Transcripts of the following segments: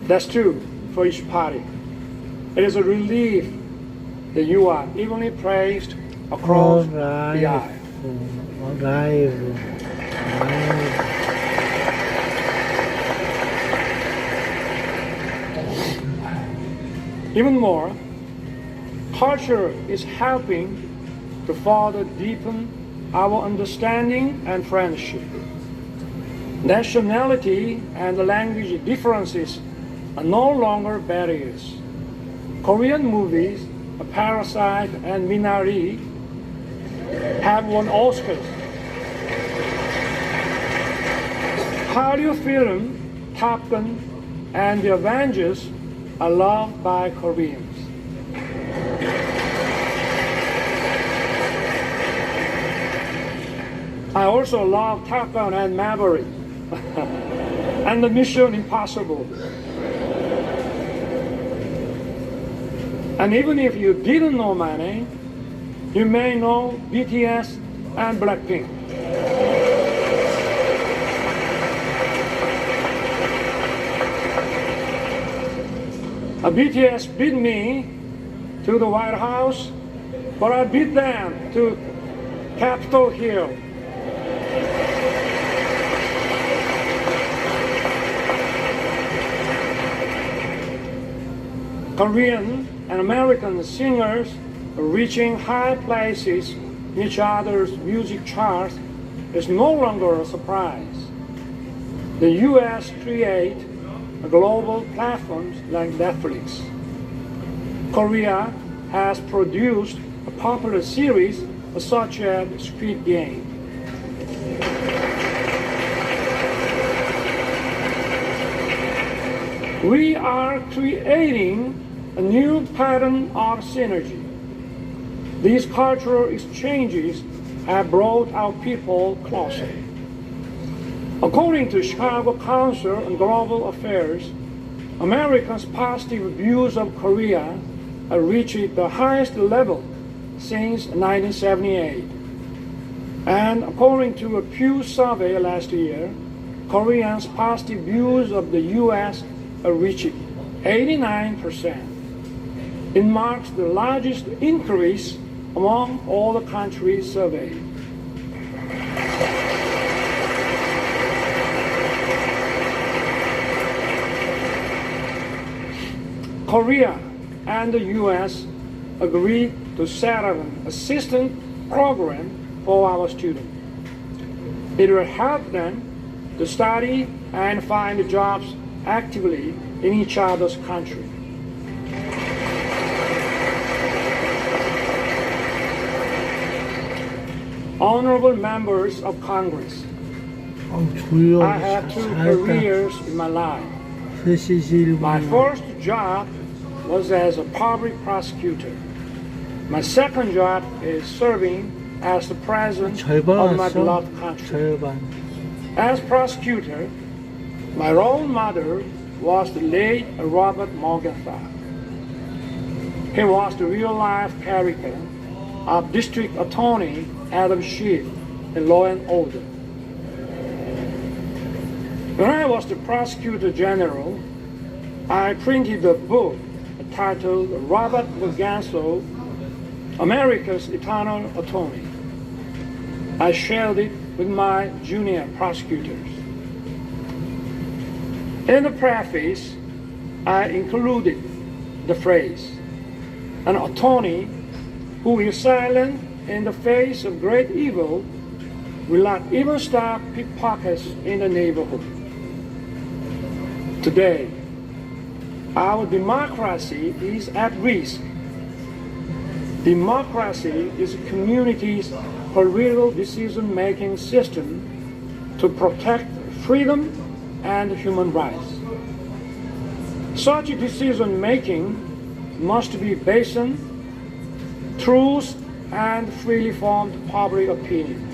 That's true for each party. It is a relief that you are evenly praised across the aisle. 라이브. Even more, culture is helping to further deepen our understanding and friendship. Nationality and language differences are no longer barriers. Korean movies, Parasite and Minari, have won Oscars. Hallyu film, Top Gun, and The Avengers are loved by Koreans. I also love Top Gun and Maverick and the Mission Impossible. And even if you didn't know my name, you may know BTS and Blackpink. BTS beat me to the White House, but I beat them to Capitol Hill. Korean and American singers are reaching high places in each other's music charts is no longer a surprise. The US create global platforms like Netflix. Korea has produced a popular series such as Squid Game. We are creating a new pattern of synergy. These cultural exchanges have brought our people closer. According to Chicago Council on Global Affairs, Americans' positive views of Korea have reached the highest level since 1978. And according to a Pew survey last year, Koreans' positive views of the U.S. have reached 89%. It marks the largest increase among all the countries surveyed. Korea and the U.S. agreed to set up an assistance program for our students. It will help them to study and find jobs actively in each other's country. Honorable members of Congress, I have two careers in my life. My first job was as a public prosecutor. My second job is serving as the president of my beloved country. As prosecutor, my role model was the late Robert Morgenthau. He was the real-life character of District Attorney Adam Schiff in Law and Order. When I was the Prosecutor General, I printed a book titled Robert Morgenthau, America's Eternal Attorney. I shared it with my junior prosecutors. In the preface, I included the phrase, an attorney who is silent in the face of great evil will not even stop pickpockets in the neighborhood. Today, our democracy is at risk. Democracy is a community's political decision-making system to protect freedom and human rights. Such decision-making must be based on truth and freely formed public opinion.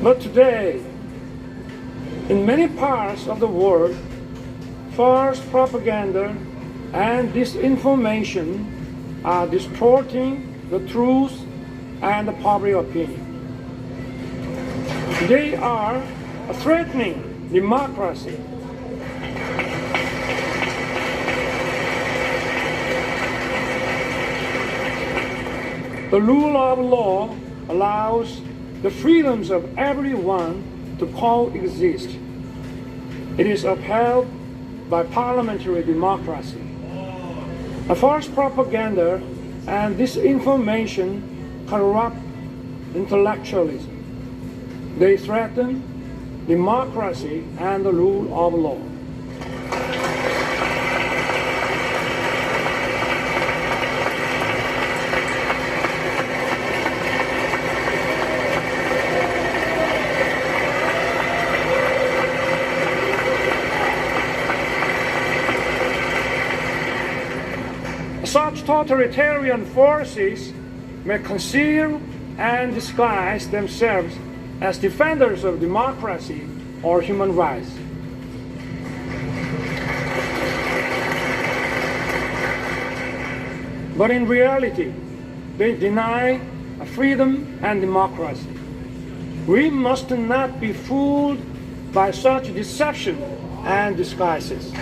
But today, in many parts parts of the world, false propaganda and disinformation are distorting the truth and the public opinion. They are threatening democracy. The rule of law allows the freedoms of everyone to coexist. It is upheld by parliamentary democracy. A false propaganda and disinformation corrupt intellectualism. They threaten democracy and the rule of law. Such totalitarian forces may conceal and disguise themselves as defenders of democracy or human rights. But in reality, they deny freedom and democracy. We must not be fooled by such deception and disguises.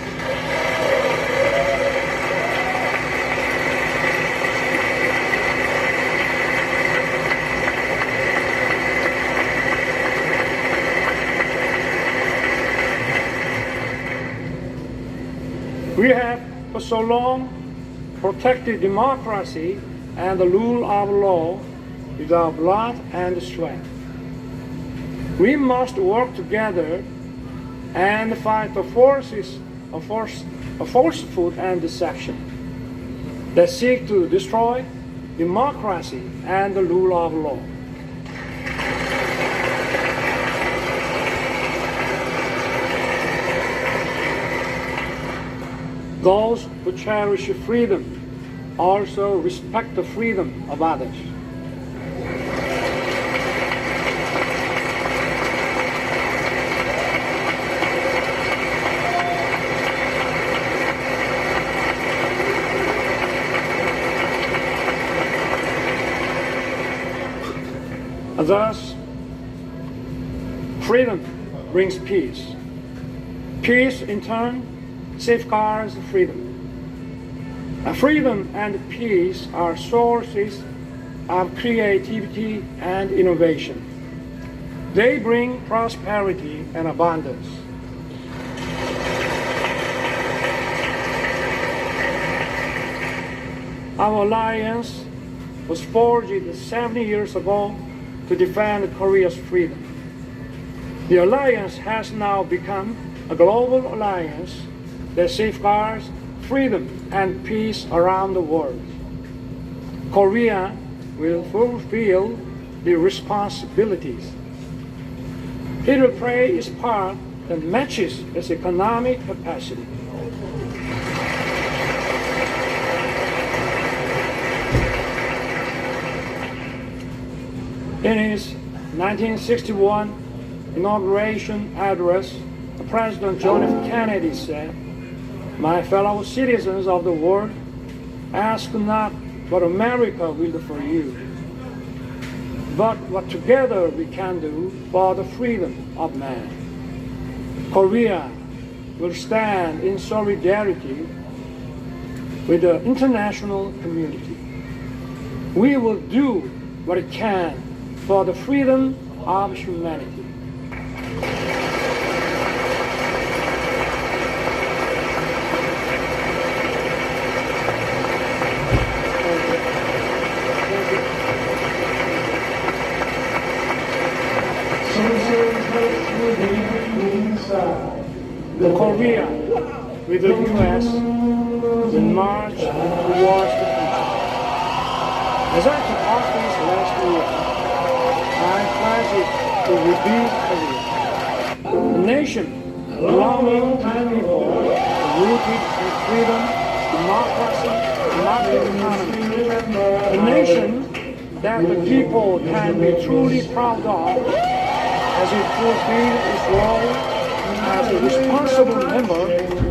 We have for so long protected democracy and the rule of law with our blood and sweat. We must work together and fight the forces of falsehood and deception that seek to destroy democracy and the rule of law. Those who cherish freedom also respect the freedom of others. Thus, freedom brings peace. Peace, in turn, safeguards freedom. Freedom and peace are sources of creativity and innovation. They bring prosperity and abundance. Our alliance was forged 70 years ago to defend Korea's freedom. The alliance has now become a global alliance that safeguards freedom and peace around the world. Korea will fulfill the responsibilities. It will play its part that matches its economic capacity. In his 1961 inauguration address, President John F. Kennedy said, "My fellow citizens of the world, ask not what America will do for you, but what together we can do for the freedom of man." Korea will stand in solidarity with the international community. We will do what it can for the freedom of humanity. Korea, with the U.S., will march towards the future. As I took office last year, I pledged to rebuild Korea, a nation belonging to the people, rooted in freedom, democracy, market economy, a nation that the people can be truly proud of as it fulfills its role as a responsible member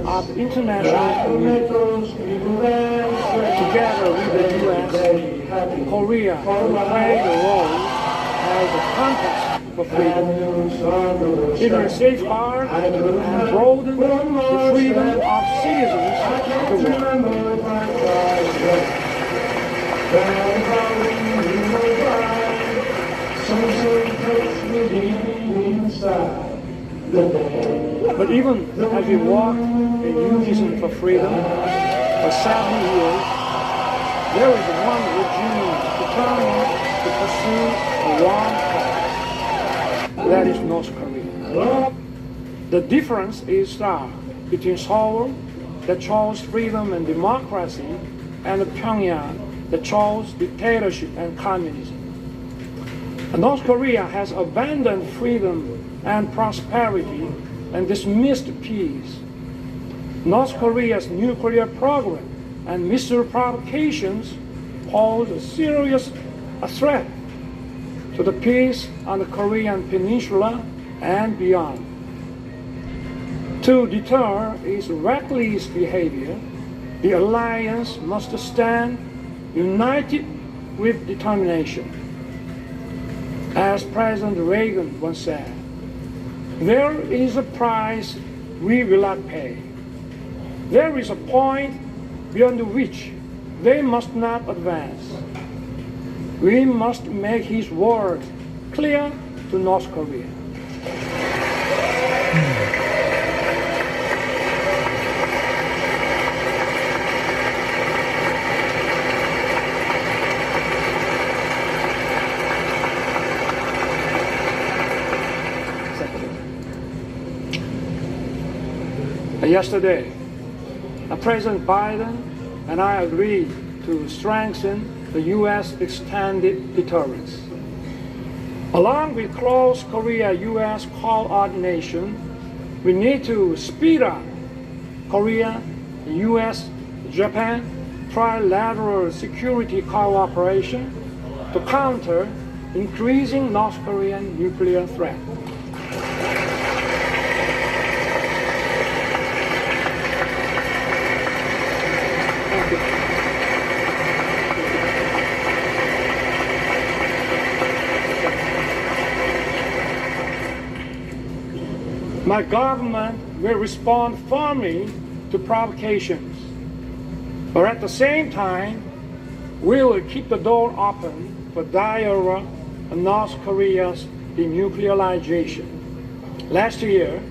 of the international community. Together with the U.S., Korea will play the role as a compass for freedom. It will safeguard and broaden the freedom of citizens of the world. But even as we walk in unison for freedom for 70 years, there is one regime determined to pursue a wrong path. That is North Korea. The difference is stark between Seoul, that chose freedom and democracy, and Pyongyang, that chose dictatorship and communism. North Korea has abandoned freedom and prosperity and dismissed peace. North Korea's nuclear program and missile provocations pose a serious threat to the peace on the Korean peninsula and beyond. To deter its reckless behavior, the alliance must stand united with determination. As President Reagan once said, there is a price we will not pay. There is a point beyond which they must not advance. We must make his word clear to North Korea. Yesterday, President Biden and I agreed to strengthen the U.S. extended deterrence. Along with close Korea-U.S. coordination, we need to speed up Korea, U.S., Japan trilateral security cooperation to counter increasing North Korean nuclear threat. My government will respond firmly to provocations, but at the same time, we will keep the door open for dialogue on North Korea's denuclearization. Last year,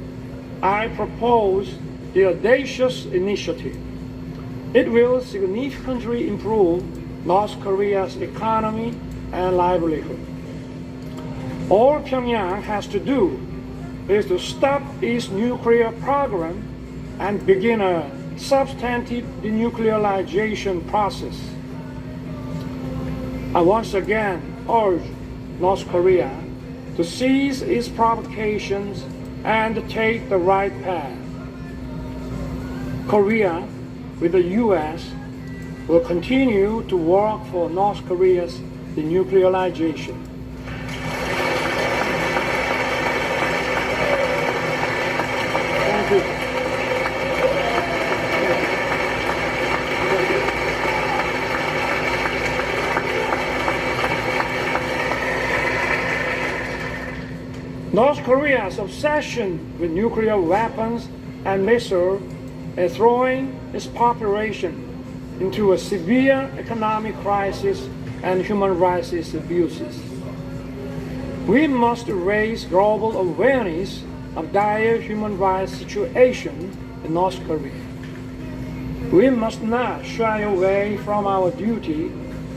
I proposed the audacious initiative. It will significantly improve North Korea's economy and livelihood. All Pyongyang has to do is to stop its nuclear program and begin a substantive denuclearization process. I once again urge North Korea to cease its provocations and take the right path. Korea, with the U.S., will continue to work for North Korea's denuclearization. North Korea's obsession with nuclear weapons and missiles is throwing its population into a severe economic crisis and human rights abuses. We must raise global awareness of dire human rights situation in North Korea. We must not shy away from our duty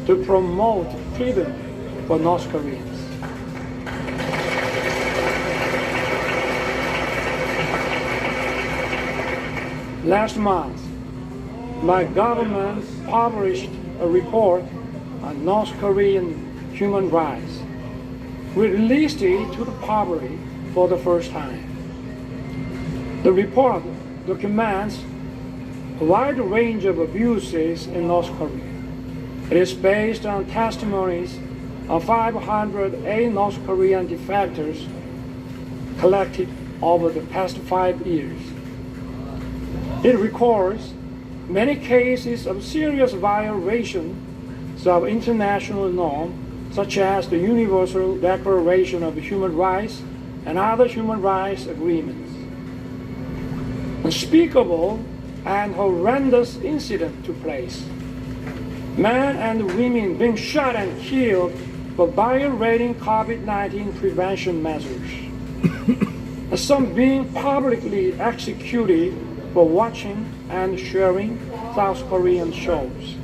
to promote freedom for North Koreans. Last month, my government published a report on North Korean human rights. We released it to the public for the first time. The report documents a wide range of abuses in North Korea. It is based on testimonies of 508 North Korean defectors collected over the past 5 years. It records many cases of serious violations of international norms, such as the Universal Declaration of Human Rights and other human rights agreements. Unspeakable and horrendous incident took place. Men and women being shot and killed for violating COVID-19 prevention measures. And some being publicly executed for watching and sharing South Korean shows.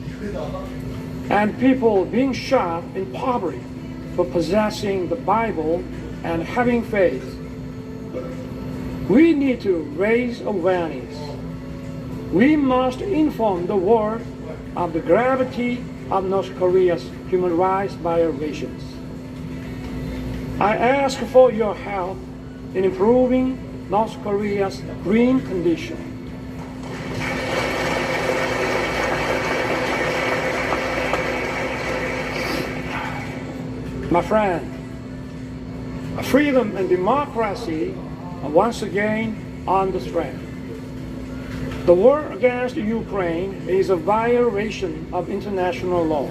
And people being shot in public for possessing the Bible and having faith. We need to raise awareness. We must inform the world of the gravity of North Korea's human rights violations. I ask for your help in improving North Korea's green condition. My friend, freedom and democracy are once again on the threat. The war against Ukraine is a violation of international law.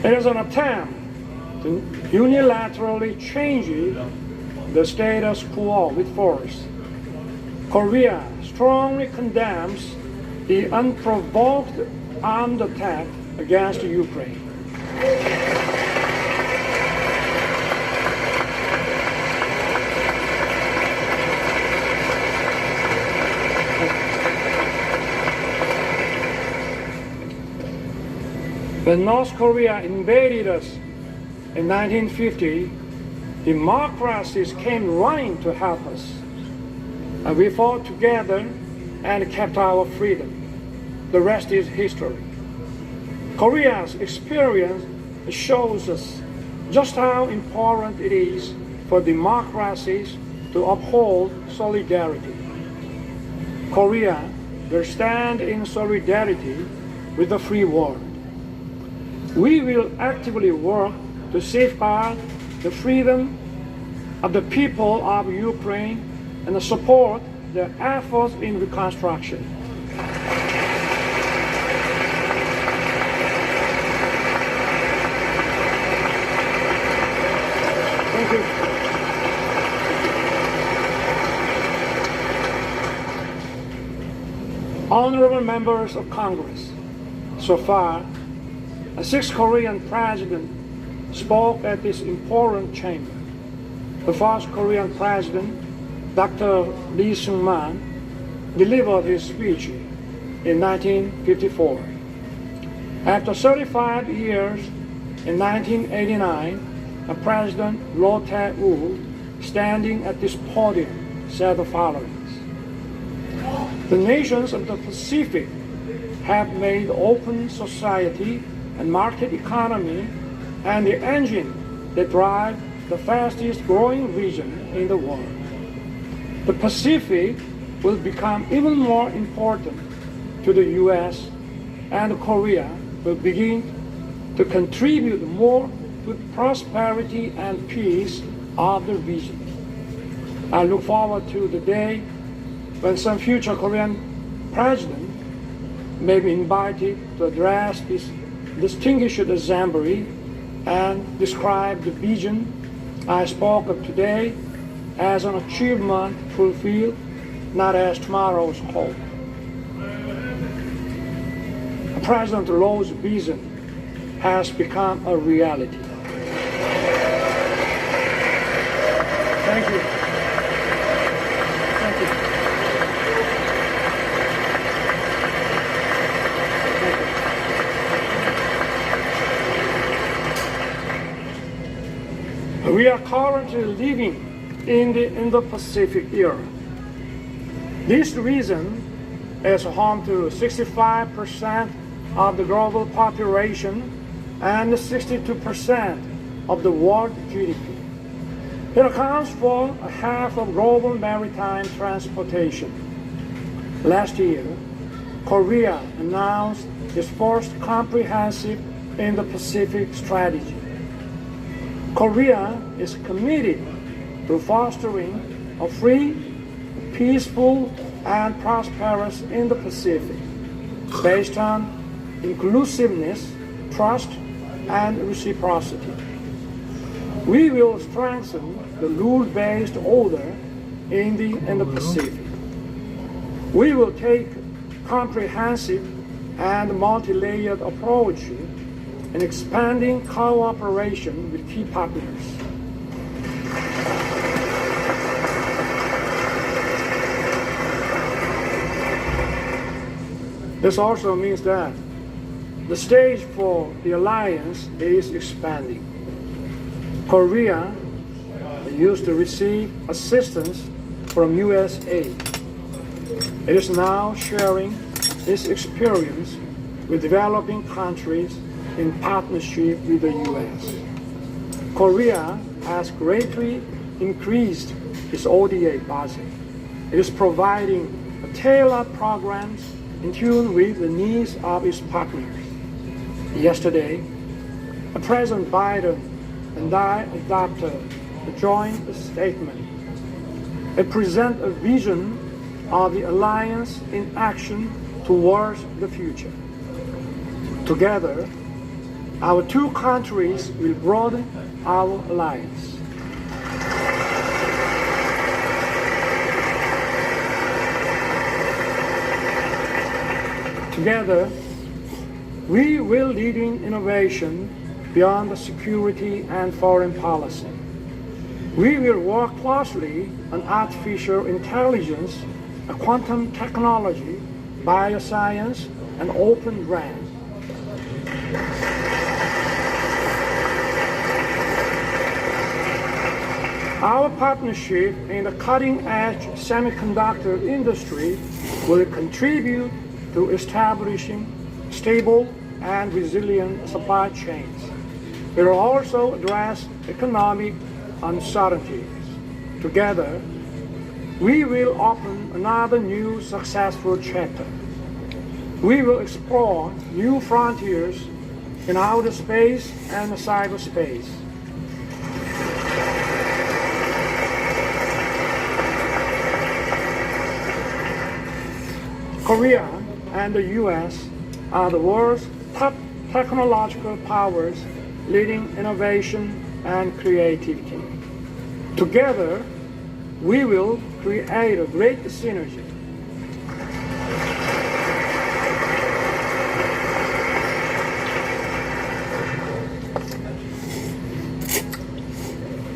It is an attempt to unilaterally change the status quo with force. Korea strongly condemns the unprovoked armed attack against Ukraine. When North Korea invaded us in 1950, democracies came running to help us. And we fought together and kept our freedom. The rest is history. Korea's experience shows us just how important it is for democracies to uphold solidarity. Korea will stand in solidarity with the free world. We will actively work to safeguard the freedom of the people of Ukraine and support their efforts in reconstruction. Thank you. Honorable members of Congress, so far, 6 Korean presidents spoke at this important chamber. The first Korean president, Dr. Lee Seung-man, delivered his speech in 1954. After 35 years, in 1989, President Roh Tae-woo, standing at this podium, said the following: "The nations of the Pacific have made open society and market economy and the engine that drive the fastest growing region in the world. The Pacific will become even more important to the U.S. and Korea will begin to contribute more to the prosperity and peace of the region. I look forward to the day when some future Korean president may be invited to address this distinguished assembly and describe the vision I spoke of today as an achievement fulfilled, not as tomorrow's hope." President Roh's vision has become a reality. Thank you. Thank you. We are currently living in the Indo-Pacific era. This region is home to 65% of the global population and 62% of the world GDP. It accounts for half of global maritime transportation. Last year, Korea announced its first comprehensive Indo-Pacific strategy. Korea is committed to fostering a free, peaceful, and prosperous Indo-Pacific based on inclusiveness, trust, and reciprocity. We will strengthen the rule-based order in the Indo-Pacific. We will take comprehensive and multi-layered approach in expanding cooperation with key partners. This also means that the stage for the alliance is expanding. Korea used to receive assistance from USA. It is now sharing its experience with developing countries in partnership with the US. Korea has greatly increased its ODA budget. It is providing tailored programs in tune with the needs of its partners. Yesterday, President Biden and I adopted a joint statement. It presents a vision of the alliance in action towards the future. Together, our two countries will broaden our alliance. Together, we will lead in innovation beyond the security and foreign policy. We will work closely on artificial intelligence, quantum technology, bioscience, and open RAN. Our partnership in the cutting-edge semiconductor industry will contribute to establishing stable and resilient supply chains. It will also address economic uncertainties. Together, we will open another new successful chapter. We will explore new frontiers in outer space and cyberspace. Korea and the US are the world's top technological powers leading innovation and creativity. Together, we will create a great synergy.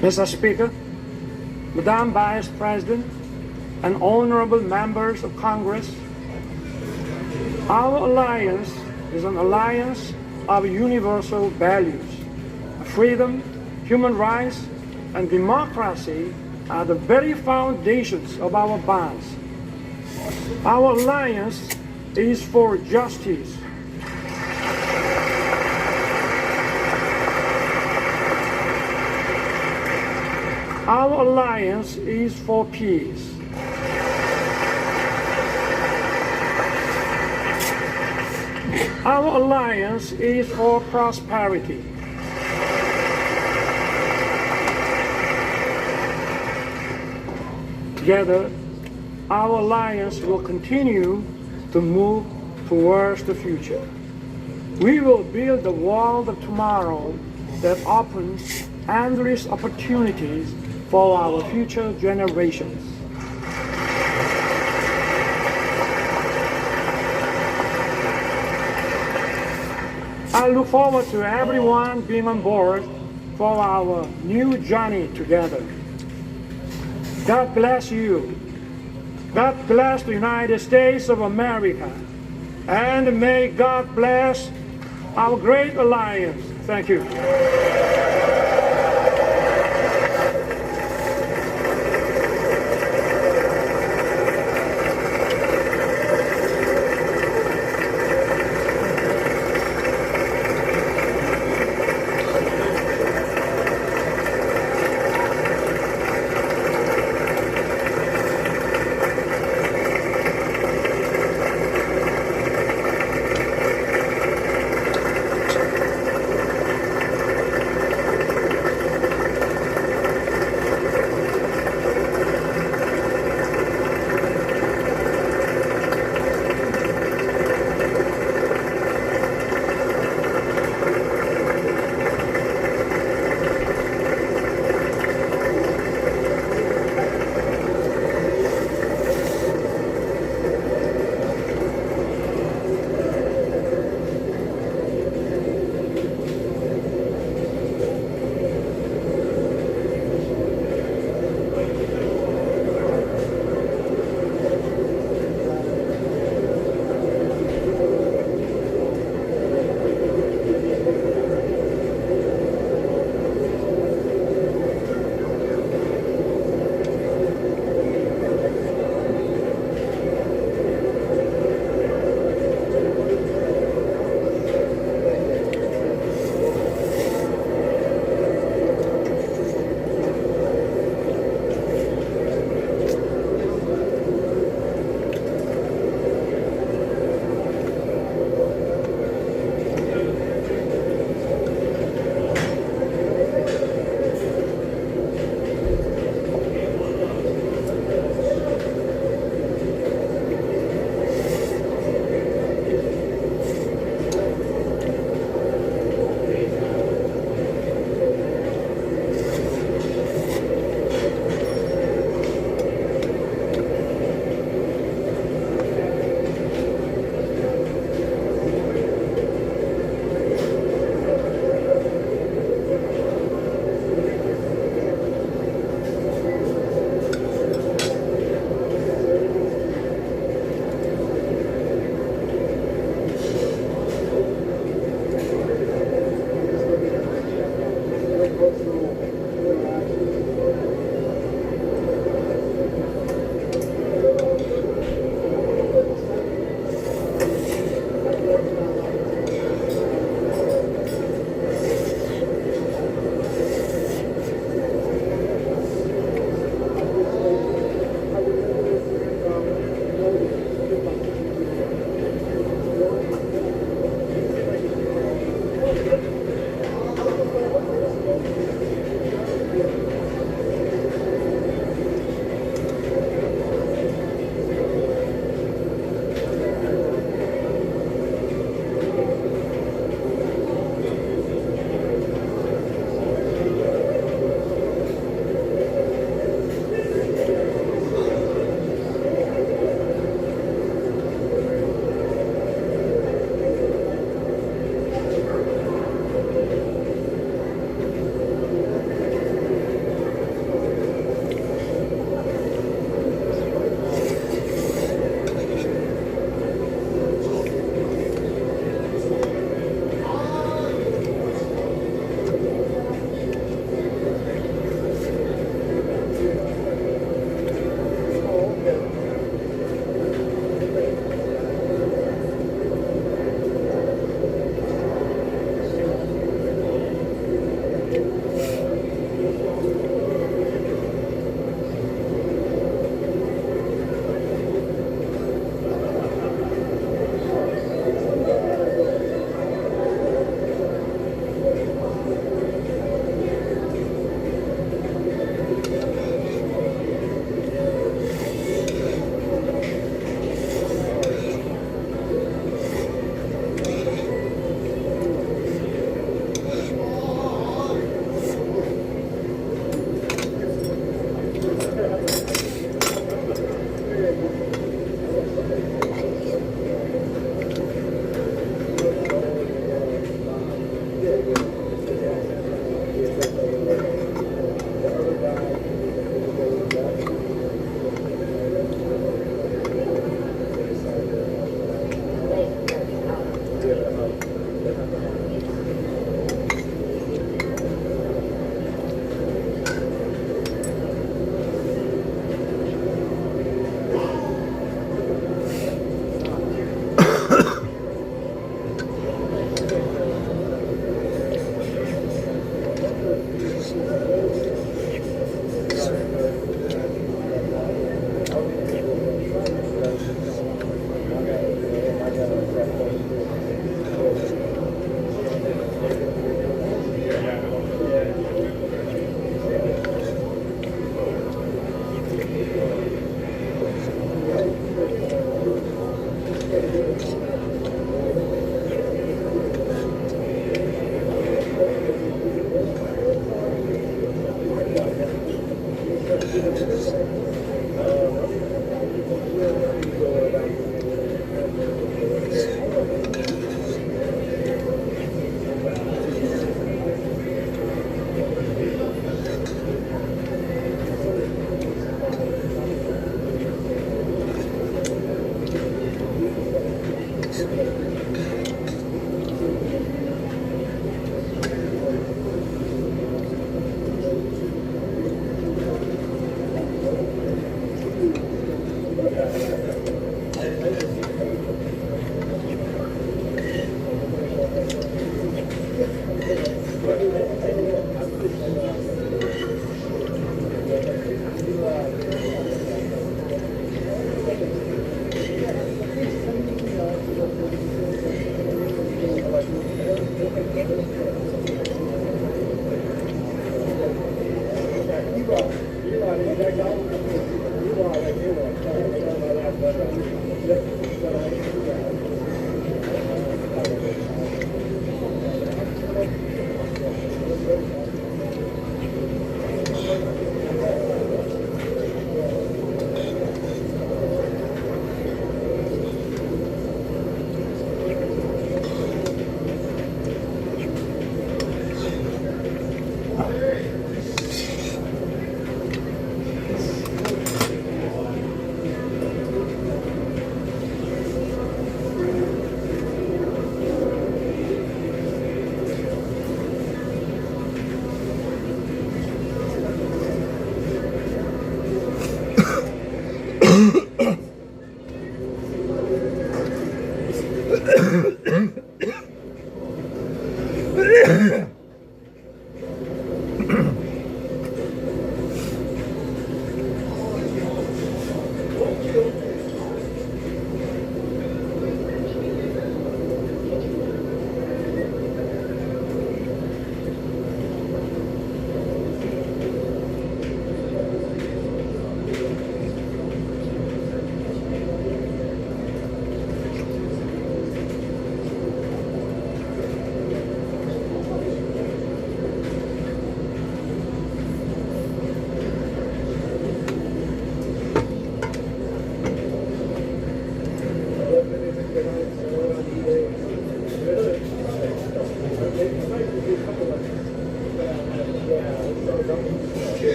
Mr. Speaker, Madam Vice President, and honorable members of Congress, our alliance is an alliance of universal values. Freedom, human rights, and democracy are the very foundations of our bonds. Our alliance is for justice. Our alliance is for peace. Our alliance is for prosperity. Together, our alliance will continue to move towards the future. We will build the world of tomorrow that opens endless opportunities for our future generations. I look forward to everyone being on board for our new journey together. God bless you. God bless the United States of America. And may God bless our great alliance. Thank you.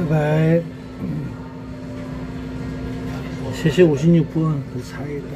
바이바이. 3시 56분 그 사이다.